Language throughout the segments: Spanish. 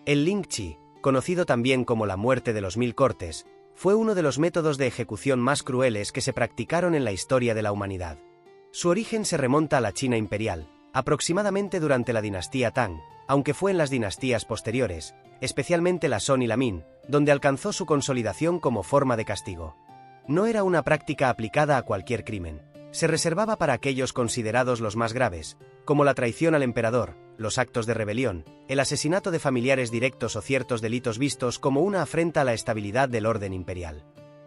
El Lingchi, conocido también como la muerte de los 1000 cortes, fue uno de los métodos de ejecución más crueles que se practicaron en la historia de la humanidad. Su origen se remonta a la China imperial, aproximadamente durante la dinastía Tang, aunque fue en las dinastías posteriores, especialmente la Song y la Ming, donde alcanzó su consolidación como forma de castigo. No era una práctica aplicada a cualquier crimen. Se reservaba para aquellos considerados los más graves, como la traición al emperador, los actos de rebelión, el asesinato de familiares directos o ciertos delitos vistos como una afrenta a la estabilidad del orden imperial.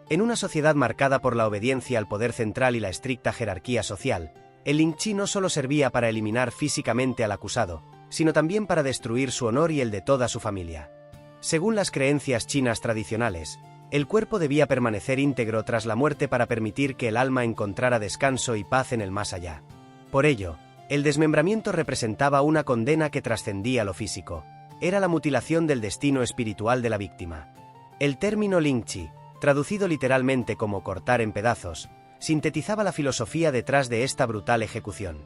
En una sociedad marcada por la obediencia al poder central y la estricta jerarquía social, el Lingchi no solo servía para eliminar físicamente al acusado, sino también para destruir su honor y el de toda su familia. Según las creencias chinas tradicionales, el cuerpo debía permanecer íntegro tras la muerte para permitir que el alma encontrara descanso y paz en el más allá. Por ello, el desmembramiento representaba una condena que trascendía lo físico. Era la mutilación del destino espiritual de la víctima. El término Lingchi, traducido literalmente como cortar en pedazos, sintetizaba la filosofía detrás de esta brutal ejecución.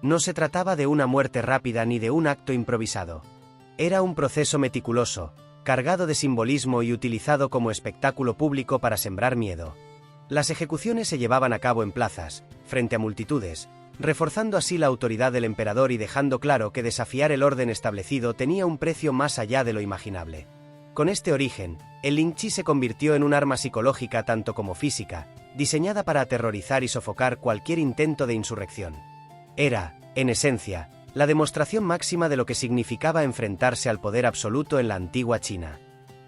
No se trataba de una muerte rápida ni de un acto improvisado. Era un proceso meticuloso, cargado de simbolismo y utilizado como espectáculo público para sembrar miedo. Las ejecuciones se llevaban a cabo en plazas, frente a multitudes, reforzando así la autoridad del emperador y dejando claro que desafiar el orden establecido tenía un precio más allá de lo imaginable. Con este origen, el Lingchi se convirtió en un arma psicológica tanto como física, diseñada para aterrorizar y sofocar cualquier intento de insurrección. Era, en esencia, la demostración máxima de lo que significaba enfrentarse al poder absoluto en la antigua China.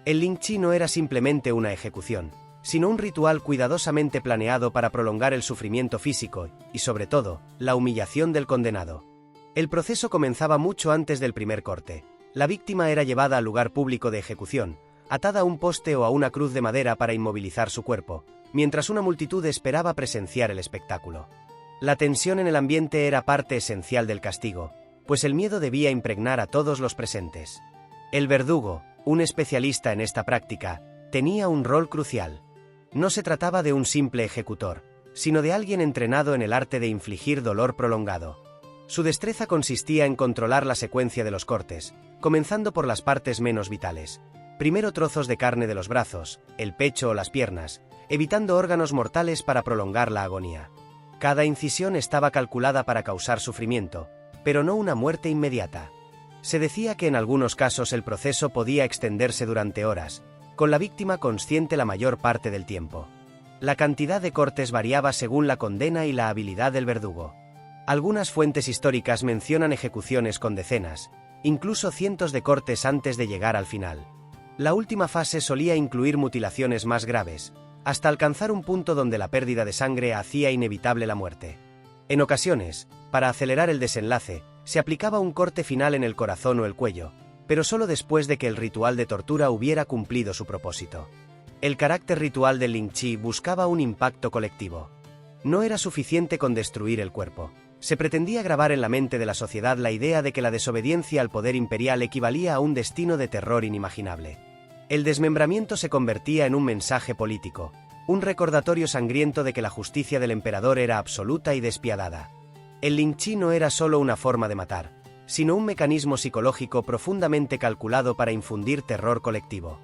El Lingchi no era simplemente una ejecución, sino un ritual cuidadosamente planeado para prolongar el sufrimiento físico y, sobre todo, la humillación del condenado. El proceso comenzaba mucho antes del primer corte. La víctima era llevada al lugar público de ejecución, atada a un poste o a una cruz de madera para inmovilizar su cuerpo, mientras una multitud esperaba presenciar el espectáculo. La tensión en el ambiente era parte esencial del castigo, pues el miedo debía impregnar a todos los presentes. El verdugo, un especialista en esta práctica, tenía un rol crucial. No se trataba de un simple ejecutor, sino de alguien entrenado en el arte de infligir dolor prolongado. Su destreza consistía en controlar la secuencia de los cortes, comenzando por las partes menos vitales. Primero trozos de carne de los brazos, el pecho o las piernas, evitando órganos mortales para prolongar la agonía. Cada incisión estaba calculada para causar sufrimiento, pero no una muerte inmediata. Se decía que en algunos casos el proceso podía extenderse durante horas, con la víctima consciente la mayor parte del tiempo. La cantidad de cortes variaba según la condena y la habilidad del verdugo. Algunas fuentes históricas mencionan ejecuciones con decenas, incluso cientos de cortes antes de llegar al final. La última fase solía incluir mutilaciones más graves, hasta alcanzar un punto donde la pérdida de sangre hacía inevitable la muerte. En ocasiones, para acelerar el desenlace, se aplicaba un corte final en el corazón o el cuello, pero solo después de que el ritual de tortura hubiera cumplido su propósito. El carácter ritual del Lingchi buscaba un impacto colectivo. No era suficiente con destruir el cuerpo. Se pretendía grabar en la mente de la sociedad la idea de que la desobediencia al poder imperial equivalía a un destino de terror inimaginable. El desmembramiento se convertía en un mensaje político, un recordatorio sangriento de que la justicia del emperador era absoluta y despiadada. El Lingchi no era solo una forma de matar, sino un mecanismo psicológico profundamente calculado para infundir terror colectivo.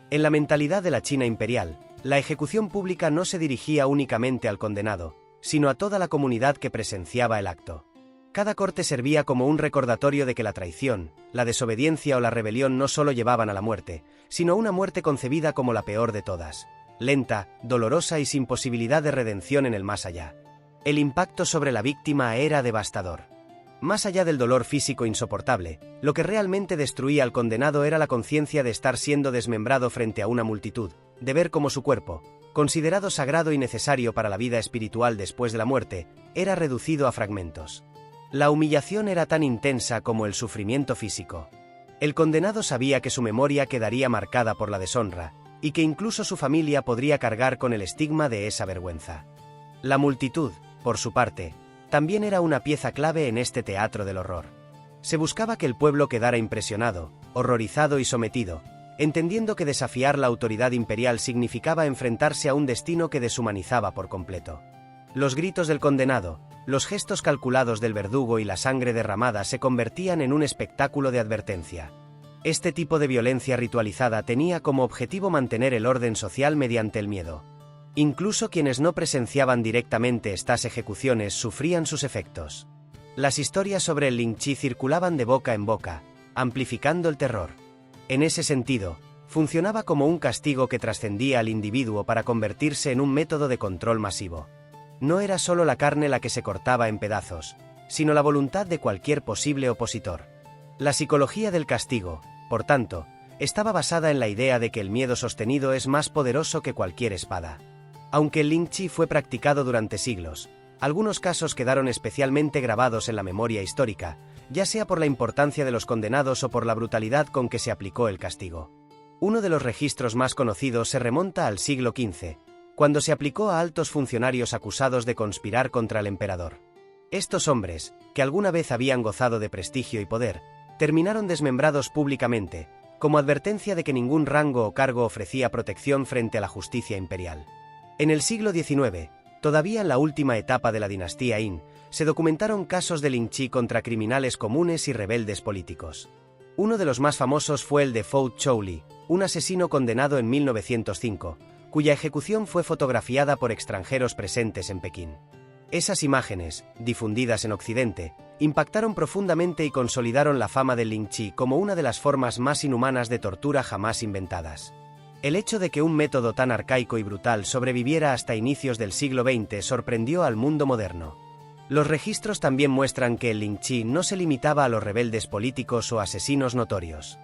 En la mentalidad de la China imperial, la ejecución pública no se dirigía únicamente al condenado, sino a toda la comunidad que presenciaba el acto. Cada corte servía como un recordatorio de que la traición, la desobediencia o la rebelión no solo llevaban a la muerte, sino a una muerte concebida como la peor de todas, lenta, dolorosa y sin posibilidad de redención en el más allá. El impacto sobre la víctima era devastador. Más allá del dolor físico insoportable, lo que realmente destruía al condenado era la conciencia de estar siendo desmembrado frente a una multitud, de ver cómo su cuerpo, considerado sagrado y necesario para la vida espiritual después de la muerte, era reducido a fragmentos. La humillación era tan intensa como el sufrimiento físico. El condenado sabía que su memoria quedaría marcada por la deshonra, y que incluso su familia podría cargar con el estigma de esa vergüenza. La multitud, por su parte, también era una pieza clave en este teatro del horror. Se buscaba que el pueblo quedara impresionado, horrorizado y sometido, entendiendo que desafiar la autoridad imperial significaba enfrentarse a un destino que deshumanizaba por completo. Los gritos del condenado, los gestos calculados del verdugo y la sangre derramada se convertían en un espectáculo de advertencia. Este tipo de violencia ritualizada tenía como objetivo mantener el orden social mediante el miedo. Incluso quienes no presenciaban directamente estas ejecuciones sufrían sus efectos. Las historias sobre el Lin Chi circulaban de boca en boca, amplificando el terror. En ese sentido, funcionaba como un castigo que trascendía al individuo para convertirse en un método de control masivo. No era solo la carne la que se cortaba en pedazos, sino la voluntad de cualquier posible opositor. La psicología del castigo, por tanto, estaba basada en la idea de que el miedo sostenido es más poderoso que cualquier espada. Aunque el Lin Chi fue practicado durante siglos, algunos casos quedaron especialmente grabados en la memoria histórica, ya sea por la importancia de los condenados o por la brutalidad con que se aplicó el castigo. Uno de los registros más conocidos se remonta al siglo XV, cuando se aplicó a altos funcionarios acusados de conspirar contra el emperador. Estos hombres, que alguna vez habían gozado de prestigio y poder, terminaron desmembrados públicamente, como advertencia de que ningún rango o cargo ofrecía protección frente a la justicia imperial. En el siglo XIX, todavía en la última etapa de la dinastía Qin, se documentaron casos de Lin Chi contra criminales comunes y rebeldes políticos. Uno de los más famosos fue el de Fou Chouli, un asesino condenado en 1905, cuya ejecución fue fotografiada por extranjeros presentes en Pekín. Esas imágenes, difundidas en Occidente, impactaron profundamente y consolidaron la fama del Lin Chi como una de las formas más inhumanas de tortura jamás inventadas. El hecho de que un método tan arcaico y brutal sobreviviera hasta inicios del siglo XX sorprendió al mundo moderno. Los registros también muestran que el Lin Chi no se limitaba a los rebeldes políticos o asesinos notorios.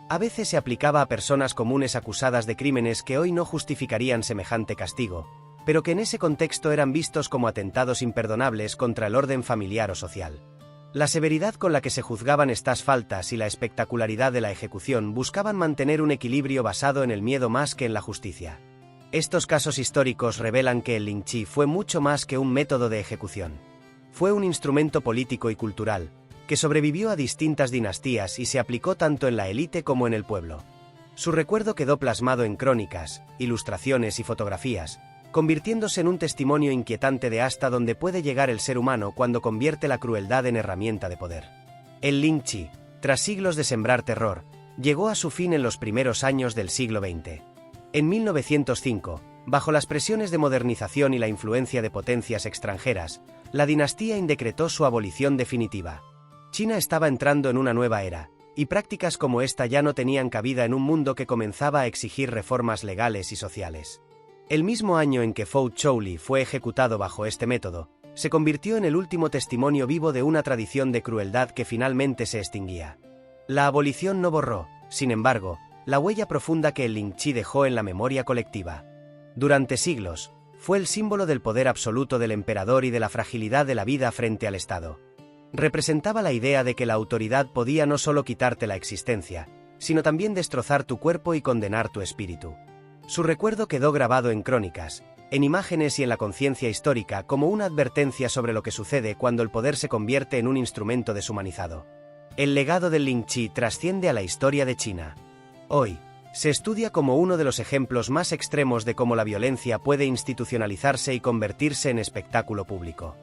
A veces se aplicaba a personas comunes acusadas de crímenes que hoy no justificarían semejante castigo, pero que en ese contexto eran vistos como atentados imperdonables contra el orden familiar o social. La severidad con la que se juzgaban estas faltas y la espectacularidad de la ejecución buscaban mantener un equilibrio basado en el miedo más que en la justicia. Estos casos históricos revelan que el Lin Chi fue mucho más que un método de ejecución. Fue un instrumento político y cultural, que sobrevivió a distintas dinastías y se aplicó tanto en la élite como en el pueblo. Su recuerdo quedó plasmado en crónicas, ilustraciones y fotografías, convirtiéndose en un testimonio inquietante de hasta dónde puede llegar el ser humano cuando convierte la crueldad en herramienta de poder. El Lin Chi, tras siglos de sembrar terror, llegó a su fin en los primeros años del siglo XX. En 1905, bajo las presiones de modernización y la influencia de potencias extranjeras, la dinastía Qin decretó su abolición definitiva. China estaba entrando en una nueva era, y prácticas como esta ya no tenían cabida en un mundo que comenzaba a exigir reformas legales y sociales. El mismo año en que Fou Chouli fue ejecutado bajo este método, se convirtió en el último testimonio vivo de una tradición de crueldad que finalmente se extinguía. La abolición no borró, sin embargo, la huella profunda que el Lin Chi dejó en la memoria colectiva. Durante siglos, fue el símbolo del poder absoluto del emperador y de la fragilidad de la vida frente al Estado. Representaba la idea de que la autoridad podía no solo quitarte la existencia, sino también destrozar tu cuerpo y condenar tu espíritu. Su recuerdo quedó grabado en crónicas, en imágenes y en la conciencia histórica como una advertencia sobre lo que sucede cuando el poder se convierte en un instrumento deshumanizado. El legado del Lin Chi trasciende a la historia de China. Hoy, se estudia como uno de los ejemplos más extremos de cómo la violencia puede institucionalizarse y convertirse en espectáculo público.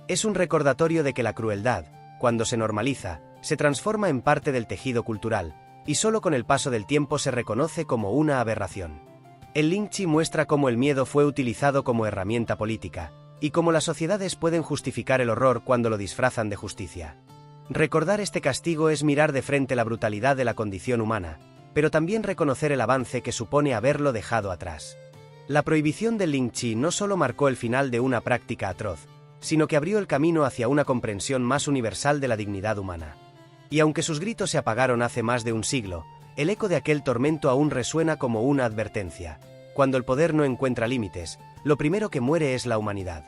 Es un recordatorio de que la crueldad, cuando se normaliza, se transforma en parte del tejido cultural, y solo con el paso del tiempo se reconoce como una aberración. El Lin Chi muestra cómo el miedo fue utilizado como herramienta política, y cómo las sociedades pueden justificar el horror cuando lo disfrazan de justicia. Recordar este castigo es mirar de frente la brutalidad de la condición humana, pero también reconocer el avance que supone haberlo dejado atrás. La prohibición del Lin Chi no solo marcó el final de una práctica atroz, sino que abrió el camino hacia una comprensión más universal de la dignidad humana. Y aunque sus gritos se apagaron hace más de un siglo, el eco de aquel tormento aún resuena como una advertencia. Cuando el poder no encuentra límites, lo primero que muere es la humanidad.